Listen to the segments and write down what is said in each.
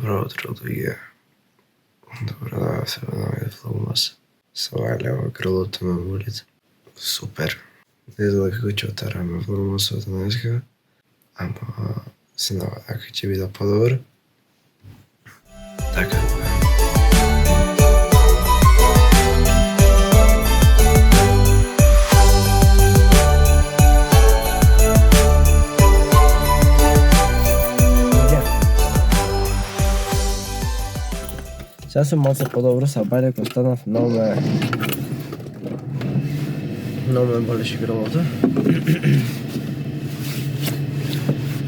Добро утро, луѓе. Добро да се новиот Влогмас. Со лево крилото на улица. Супер. Не знам како ќе отараме Влогмасот денеска, ама се надевам дека ќе биде подобар. Така да. Сега сум малце подобро, са бајле кој станав, многу ме болеше грлото.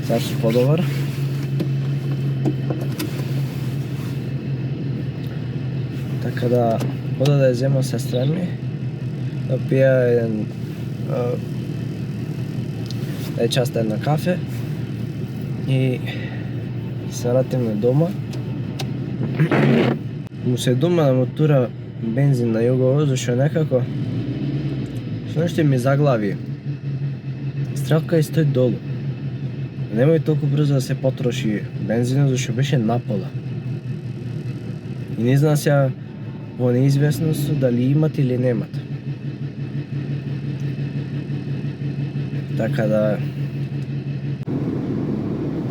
Сега сум подобар. Така да, ода да ја земам сестра ми, да пија еден да ја часта една кафе и се вратиме дома. Му се дома да му тура бензин на југово, зашто некако со нешто ми заглави. Стрелка и стои долу. Немој толку брзо да се потроши бензинот, зашто беше напола. И не знам сега во неизвестност дали имат или немат. Така да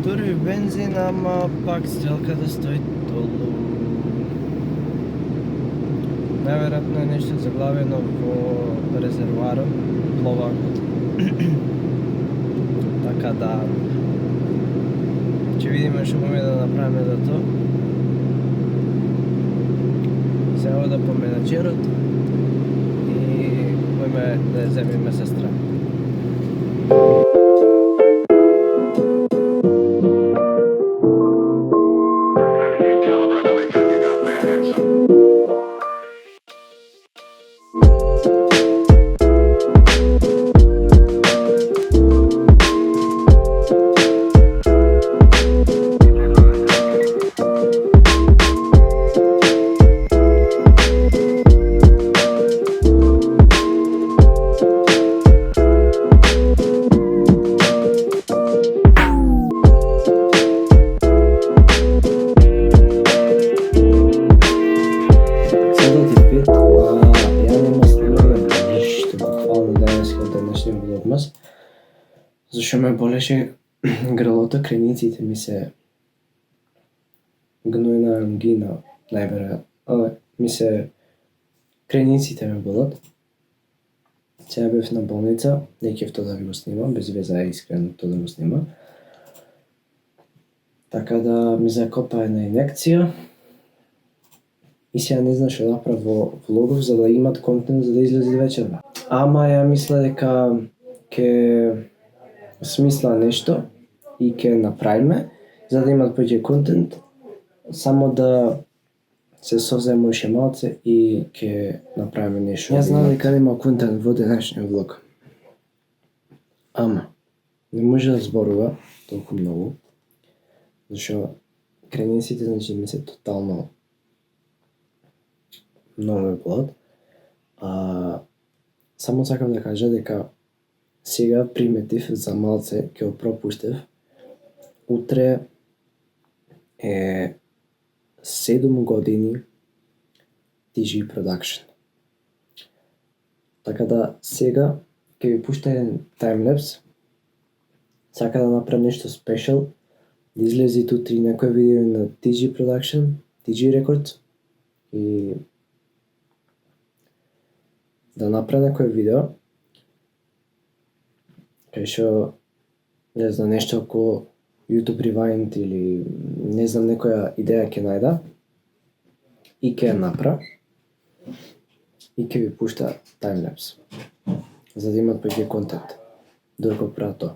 тури бензин, ама пак стрелката стои долу. Најверојатно е нешто заглавено во резервоарот, пловакот. Така да ќе видиме што можеме да направиме за тоа. Сега да по менаџерот и можеме да ја земиме сестра. Зашо ме болеше грлото, крениците ми се гнујна ангина, најверојатно. Ми се крениците ме болат. Сега бев на болница, не ќев тоа да ви го снимам, без веза е искрено тоа да го снимам. Така да ми закопа една инекција. И сега не знам што да направам во влогов за да имат контент за да излезе вечерва. Ама ја мисля дека ќе смисла нешто и ќе направиме за да имат повеќе контент, само да се созема уште малце и ќе направиме нешто. Јас знам дека има контент во денешниот влог. Ама не може да зборува толку многу, зашто крениците значи ми се тотално многу ме болат. Само сакам да кажа дека сега приметив за малце, ќе го пропуштев. Утре е 7 години TG Production. Така да сега ќе ви пушта еден таймлепс. Сака да направам нешто спешал, да излези тутри некој видео на TG Production, TG Records и да направам некој видео кај што не знам нешто околу YouTube Rewind или не знам некоја идеја ќе најда и ќе ја направам и ќе ви пушта таймлепс за да имат повеќе контент докато прават тоа.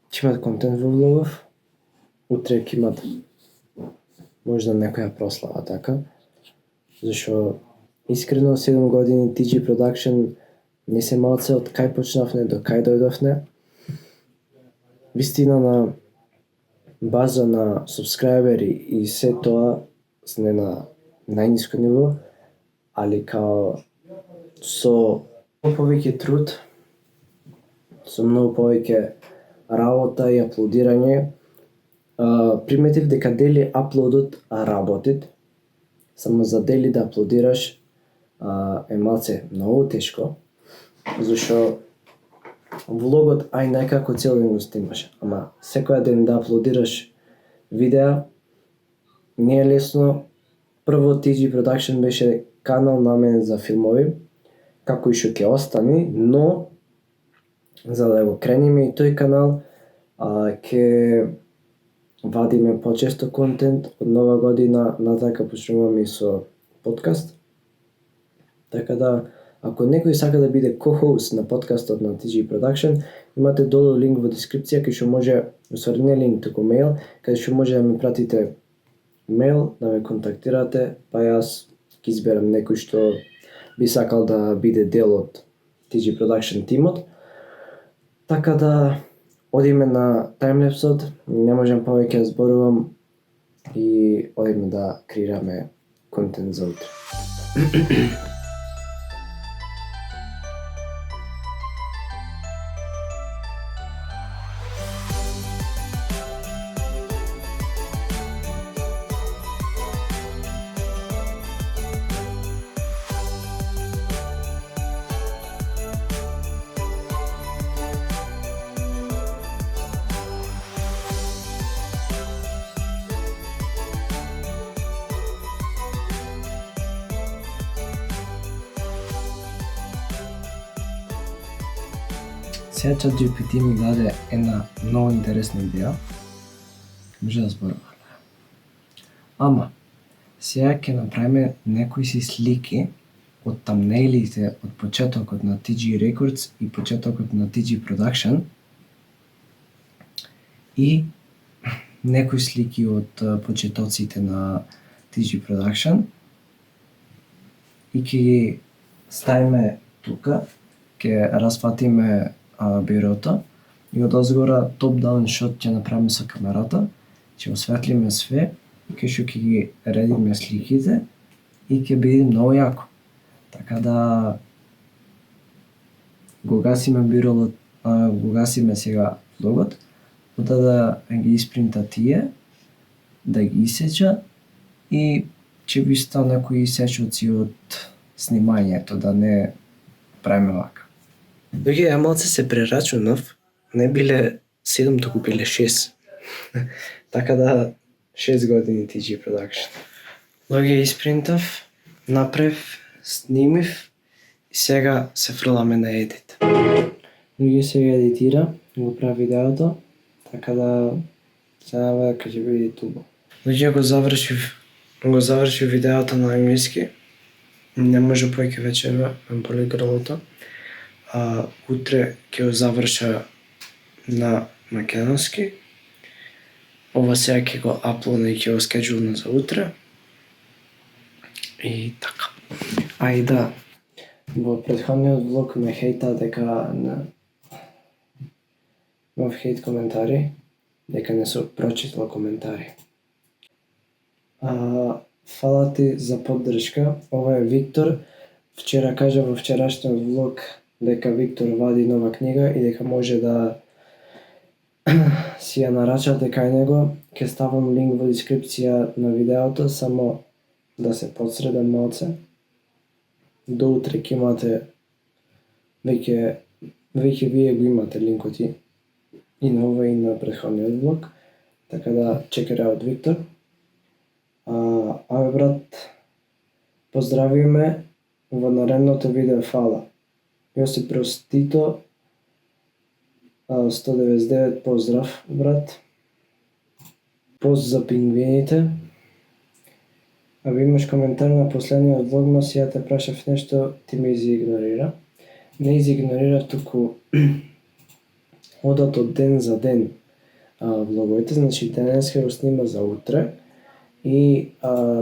Ќе имат контент во влогов, утре ќе имат можда некоја прослава така, зашто искрено 7 години TG Production не се малце од кај почнавме до кај дојдовме. Вистина на база на субскрајбери и се тоа сме на најниско ниво, али као со повеќе труд, со многу повеќе работа и аплодирање. Приметив дека дели аплодот работит, само за дели да аплодираш е малце многу тешко, зашто влогот ај некако цел ден го снимаш, ама секој ден да аплодираш видеа не е лесно. Прво TG Production беше канал наменет за филмови, како и што ќе остане, но за да го крениме и тој канал, ќе вадиме почесто контент од нова година натака почнуваме и со подкаст. Така да, ако некој сака да биде ко-хост на подкастот на TG Production, имате долу линк во дескрипција кај што може, усвари не линк, туку мејл, кај што може да ми пратите мејл, да ме контактирате, па јас ќе изберам некој што би сакал да биде дел од TG Production тимот. Така да, одиме на таймлепсот, не можам повеќе да зборувам и одиме да креираме контент за утре. Сега ChatGPT ми даде една многу интересна идеја. Може да зборуваме. Ама, сега ќе направиме некои си слики од тамнейлите од почетокот на TG Records и почетокот на TG Production и некои слики од почетоците на TG Production и ќе ги ставиме тука, ќе расфатиме бирото и од озгора топ-даун шот ќе направиме со камерата, ќе осветлиме све, кај што ќе ги редиме сликите и ќе биде многу јако. Така да го гасиме биролот, го гасиме сега влогот, ода да ги испринта тие, да ги исеча и ќе ви стане некои исечоци од снимањето, да не правиме вака. Луѓе, ја малце се прерачунав, не биле 7, туку биле 6. Така да 6 години TG Production. Луѓе, испринтав, направив, снимив и сега се фрламе на едит. Луѓе, сега едитира, го прави видеото, така да се надева дека ќе биде тубо. Луѓе, го завршив видеото на англиски. Не може повеќе вечерва, ме боли грлото. Утре ќе го заврша на македонски. Ова сега ќе го аплодна и ќе го скеджулна за утре. И така. И да, во претходниот влог ме хејта дека имав хейт коментари, дека не се прочитал коментари. Фала ти за поддршка. Ова е Виктор. Вчера кажа во вчерашниот влог дека Виктор вади нова книга и дека може да си ја нарачате кај него. Ќе ставам линк во дескрипција на видеото, само да се подсредам малце. До утре ќе имате веќе вие го имате линкот и на ова и на претходниот влог. Така да check it out, Виктор. Абе брат, поздрави ме во наредното видео, фала. Јосип Простито 199 поздрав, брат. Пост за пингвините. Абе имаш коментар на последниот влогмас, ја те прашав нешто, ти ме изигнорира. Не изигнорирав, туку одат од ден за ден влоговите, значи денеска го снима за утре и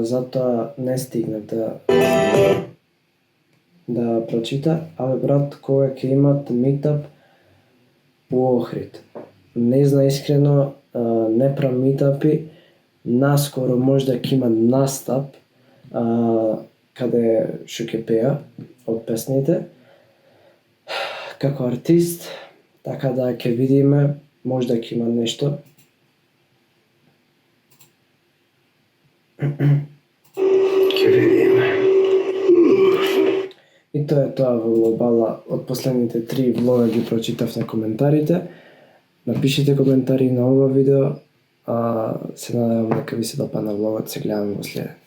затоа не стигнав да прочита. Абе брат, кога ќе имат митап у Охрид? Не зна искрено, не правам митапи, наскоро можда ќе има настап каде што ќе пеа од песните како артист, така да ќе видиме Možda ќе има нешто. Ќе видиме. И тоа е тоа во глобала. Од последните 3 влога ги прочитав на коментарите. Напишите коментари на ова видео, а се надевам дека ви се допадна влогот, се гледаме во следен.